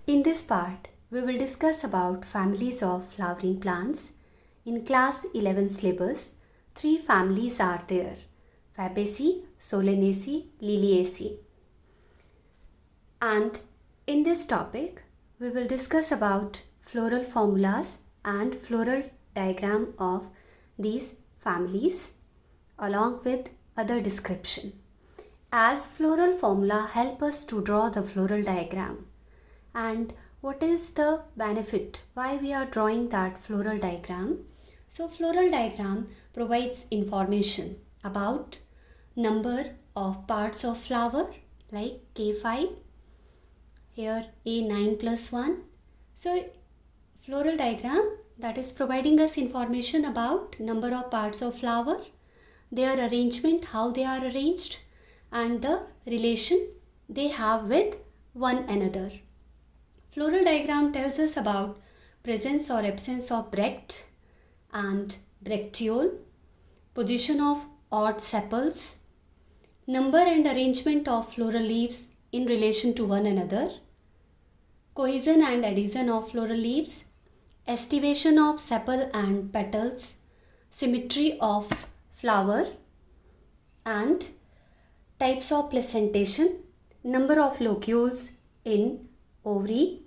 In this part, we will discuss about families of flowering plants. In class 11 syllabus, three families are there: Fabaceae, Solanaceae, Liliaceae. And in this topic, we will discuss about floral formulas and floral diagram of these families along with other description. As floral formula help us to draw the floral diagram, and what is the benefit why we are drawing that floral diagram. So floral diagram provides information about number of parts of flower like K5, here A9 plus 1. So floral diagram that is providing us information about number of parts of flower, their arrangement, how they are arranged, and the relation they have with one another. Floral diagram tells us about presence or absence of bract and bracteole, position of odd sepals, number and arrangement of floral leaves in relation to one another, cohesion and adhesion of floral leaves, estivation of sepal and petals, symmetry of flower, and types of placentation, number of locules in ovary.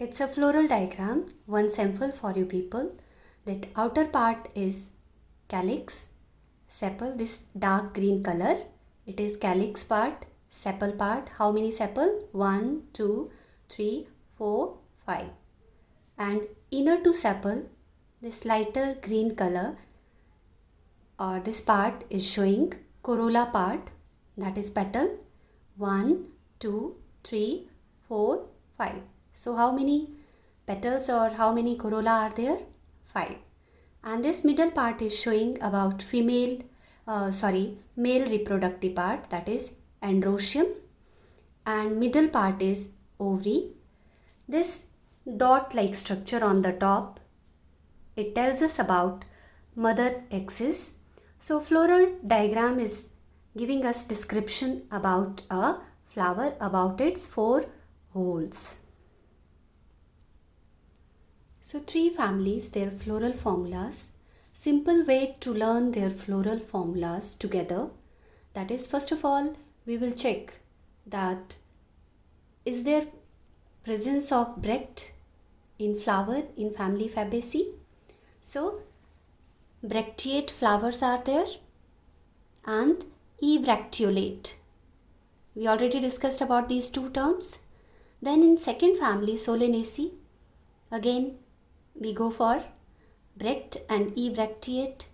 It's a floral diagram, one sample for you people. That outer part is calyx, sepal, this dark green color. It is calyx part, sepal part. How many sepal? 1, 2, 3, 4, 5. And inner to sepal, this lighter green color or this part is showing corolla part, that is petal. 1, 2, 3, 4, 5. So how many petals or how many corolla are there? 5. And this middle part is showing about male reproductive part, that is androecium, and middle part is ovary. This dot like structure on the top, it tells us about mother axis. So floral diagram is giving us description about a flower, about its 4 holes. So three families, their floral formulas. Simple way to learn their floral formulas together. That is, first of all, we will check that is there presence of bract in flower in family Fabaceae. So bracteate flowers are there and ebracteolate. We already discussed about these two terms. Then in second family Solanaceae, again we go for bract and ebracteate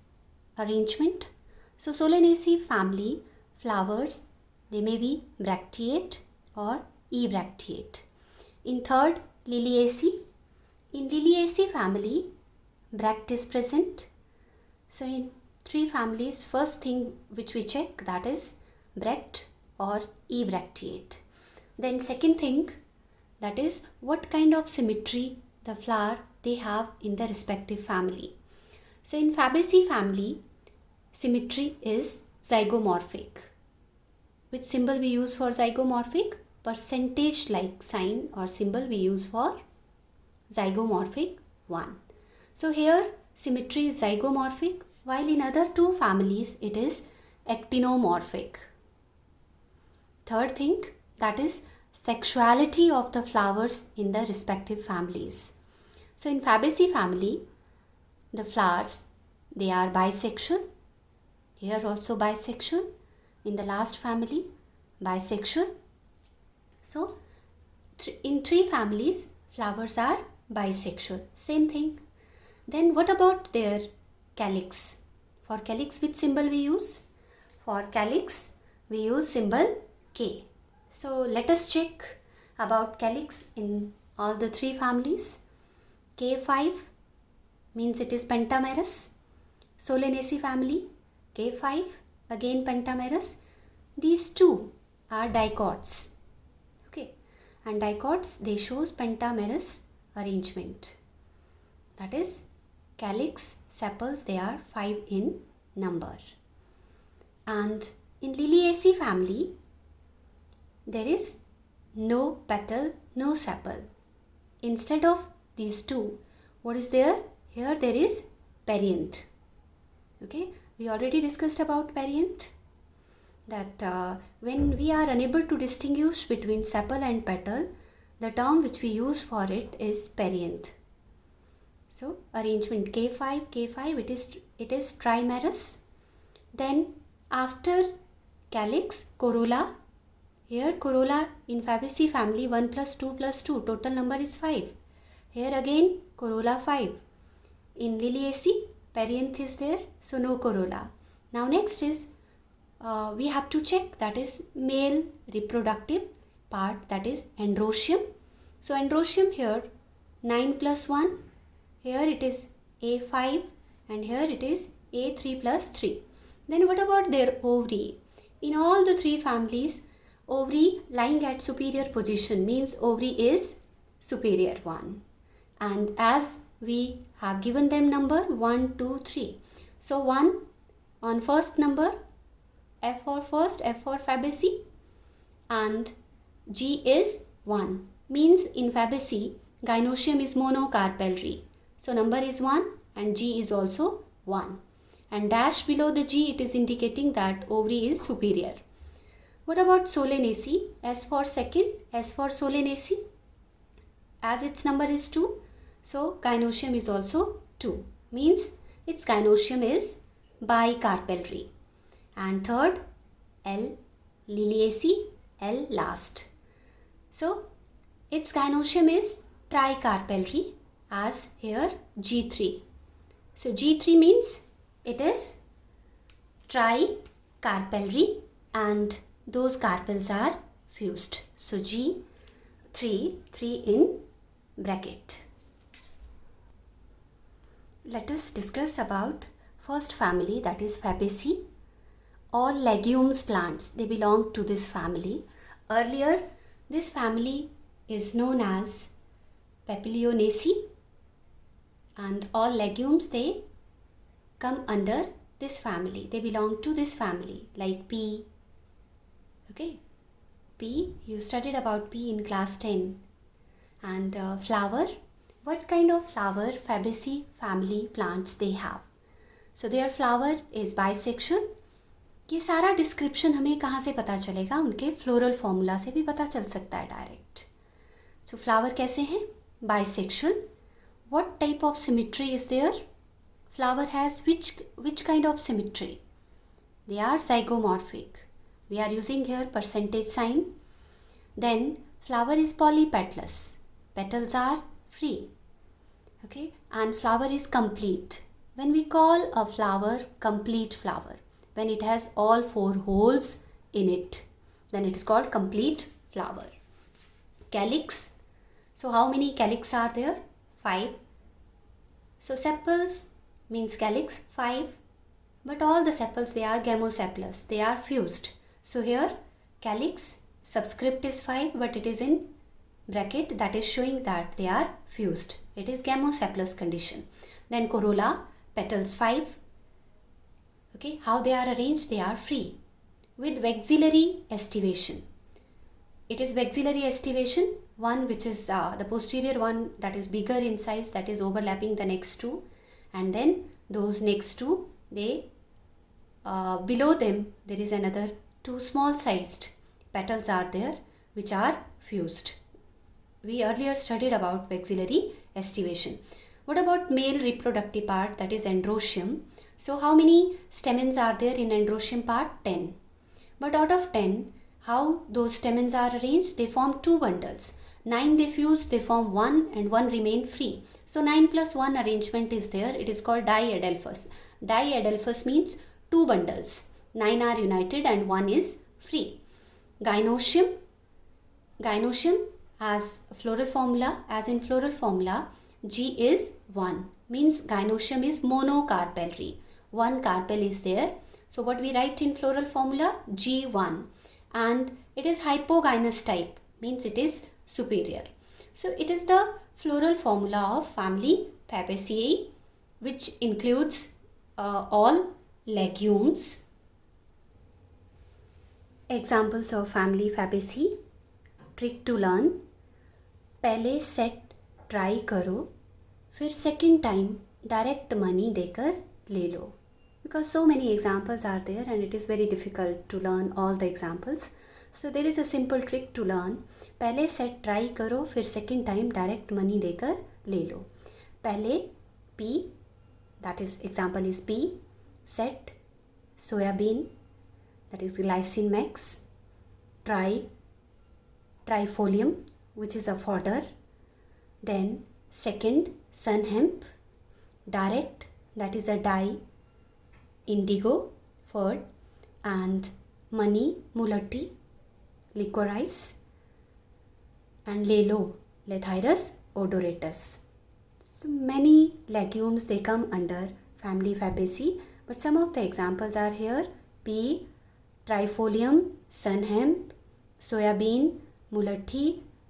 arrangement. So Solanaceae family flowers, they may be bracteate or ebracteate. In third Liliaceae, in Liliaceae family bract is present. So in three families, first thing which we check, that is bract or ebracteate. Then second thing, that is what kind of symmetry the flower they have in the respective family. So in Fabaceae family, symmetry is zygomorphic. Which symbol we use for zygomorphic? Percentage like sign or symbol we use for zygomorphic 1. So here symmetry is zygomorphic, while in other two families it is actinomorphic. Third thing, that is sexuality of the flowers in the respective families. So in Fabaceae family, the flowers, they are bisexual. Here also bisexual. In the last family, bisexual. So in three families, flowers are bisexual. Same thing. Then what about their calyx? For calyx, which symbol we use? For calyx, we use symbol K. So let us check about calyx in all the three families. K5 means it is pentamerous. Solanaceae family, K5, again pentamerous. These two are dicots. Okay, and dicots, they shows pentamerous arrangement. That is calyx sepals, they are 5 in number. And in Liliaceae family, there is no petal, no sepal. Instead of these two, what is there? Here there is perianth. Okay, we already discussed about perianth, that when we are unable to distinguish between sepal and petal, the term which we use for it is perianth. So arrangement K5, it is trimerous. Then after calyx, corolla. Here corolla in Fabaceae family 1 plus 2 plus 2, total number is 5. Here again corolla 5. In Liliaceae perianth is there, so no corolla. Now next is we have to check, that is male reproductive part, that is androecium. So androecium here 9 plus 1, here it is A5 and here it is A3 plus 3. Then what about their ovary? In all the three families, ovary lying at superior position means ovary is superior one. And as we have given them number 1, 2, 3. So 1 on first number, F for first, F for Fabaceae, and G is 1. Means in Fabaceae, gynoecium is monocarpellary. So number is 1 and G is also 1. And dash below the G, it is indicating that ovary is superior. What about Solanaceae? S for second, S for Solanaceae. As its number is 2, so gynoecium is also 2. Means its gynoecium is bicarpellary. And third, L, Liliaceae, L last. So its gynoecium is tricarpellary, as here G3. So G3 means it is tricarpellary and those carpels are fused. So G3, 3 in bracket. Let us discuss about first family, that is Fabaceae. All legumes plants, they belong to this family. Earlier, this family is known as Papilionaceae, and all legumes, they come under this family. They belong to this family, like pea. Okay, pea, you studied about pea in class 10. And flower, what kind of flower Fabaceae family plants they have? So their flower is bisexual. ये सारा description हमें कहाँ से पता चलेगा? उनके floral formula से भी पता चल सकता है डायरेक्ट. सो फ्लावर कैसे हैं? Bisexual. What type of symmetry is there? Flower has which kind of symmetry? They are zygomorphic. We are using here percentage sign. Then flower is polypetalous. Petals are free. Okay, and flower is complete. When we call a flower complete flower, when it has all 4 holes in it, then it is called complete flower. Calyx. So how many calyx are there? 5. So sepals means calyx 5, but all the sepals, they are gamosepalous, they are fused. So here calyx subscript is 5, but it is in bracket, that is showing that they are fused. It is gamosepalous condition. Then corolla, petals 5. Okay, how they are arranged? They are free with vexillary estivation. It is vexillary estivation, one which is the posterior one, that is bigger in size, that is overlapping the next two, and then those next two, they below them there is another 2 small sized petals are there which are fused. We earlier studied about vexillary estivation. What about male reproductive part, that is androecium? So how many stamens are there in androecium part? 10. But out of 10, how those stamens are arranged? They form 2 bundles. 9 they fuse, they form 1 and 1 remain free. So 9 plus 1 arrangement is there. It is called diadelphous. Diadelphous means 2 bundles. 9 are united and 1 is free. Gynoecium. Gynoecium as floral formula, as in floral formula, G is 1. Means gynoecium is monocarpellary. 1 carpel is there. So what we write in floral formula? G1. And it is hypogynous type. Means it is superior. So it is the floral formula of family Fabaceae, which includes all legumes. Examples of family Fabaceae: trick to learn, पहले set try करो, फिर second time direct money देकर ले लो. Because so many examples are there and it is very difficult to learn all the examples. So there is a simple trick to learn. पहले set try करो, फिर second time direct money देकर ले लो. पहले P, that is example is P, set soybean, that is glycine max, trifolium, which is a fodder. Then second sun hemp, direct, that is a dye, indigo fur, and money mulati, licorice, and lelo, Lathyrus odoratus. So many legumes, they come under family Fabaceae, but some of the examples are here: pea, trifolium, sun hemp, soybean, mulati,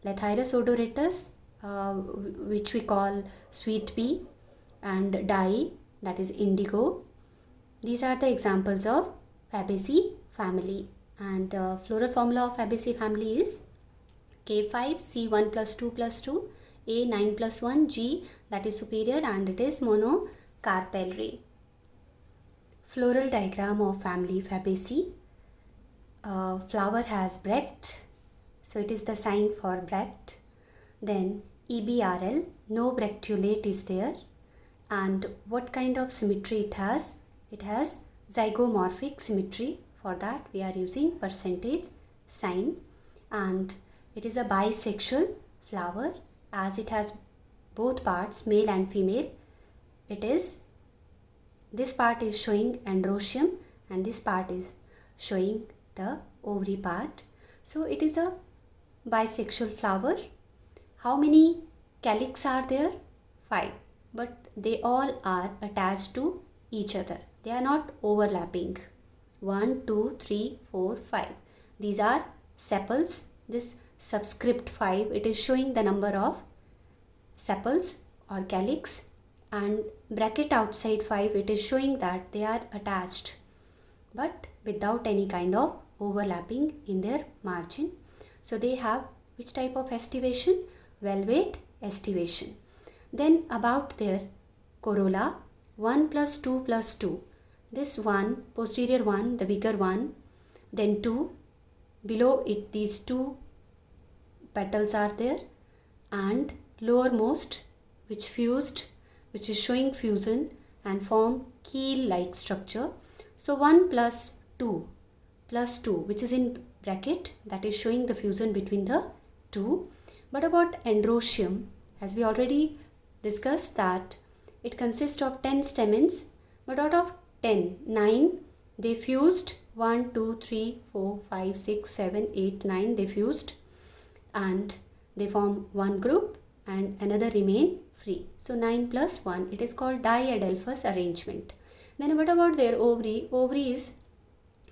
Lathyrus odoratus, which we call sweet pea, and dye, that is indigo. These are the examples of Fabaceae family, and floral formula of Fabaceae family is K5, C1 plus 2 plus 2, A 9 plus 1, G, that is superior and it is monocarpellary. Floral diagram of family Fabaceae. Flower has bract, so it is the sign for bract. Then EBRL, no bracteolate is there. And what kind of symmetry it has? It has zygomorphic symmetry. For that we are using percentage sign, and it is a bisexual flower as it has both parts, male and female. This part is showing androecium and this part is showing the ovary part. So it is a bisexual flower. How many calyx are there? 5, but they all are attached to each other. They are not overlapping. 1, 2, 3, 4, 5. These are sepals. This subscript 5, it is showing the number of sepals or calyx, and bracket outside 5, it is showing that they are attached but without any kind of overlapping in their margin. So they have which type of estivation? Velvet estivation. Then about their corolla, 1 plus 2 plus 2. This one, posterior one, the bigger one, then 2. Below it, these 2 petals are there, and lowermost, which is showing fusion and form keel-like structure. So 1 plus 2, which is in bracket, that is showing the fusion between the 2. But about androecium, as we already discussed, that it consists of 10 stamens, but out of 10, 9 they fused. 1, 2, 3, 4, 5, 6, 7, 8, 9 they fused and they form one group and another remain free. So 9 plus 1, it is called diadelphous arrangement. Then what about their ovary? Ovary is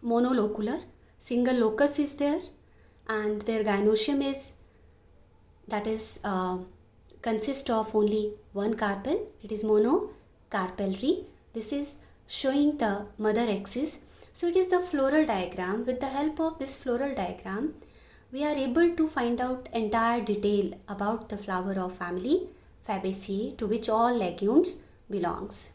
monolocular, single locus is there, and their gynoecium is, that is consists of only one carpel. It is monocarpellary. This is showing the mother axis. So it is the floral diagram. With the help of this floral diagram, we are able to find out entire detail about the flower of family Fabaceae, to which all legumes belongs.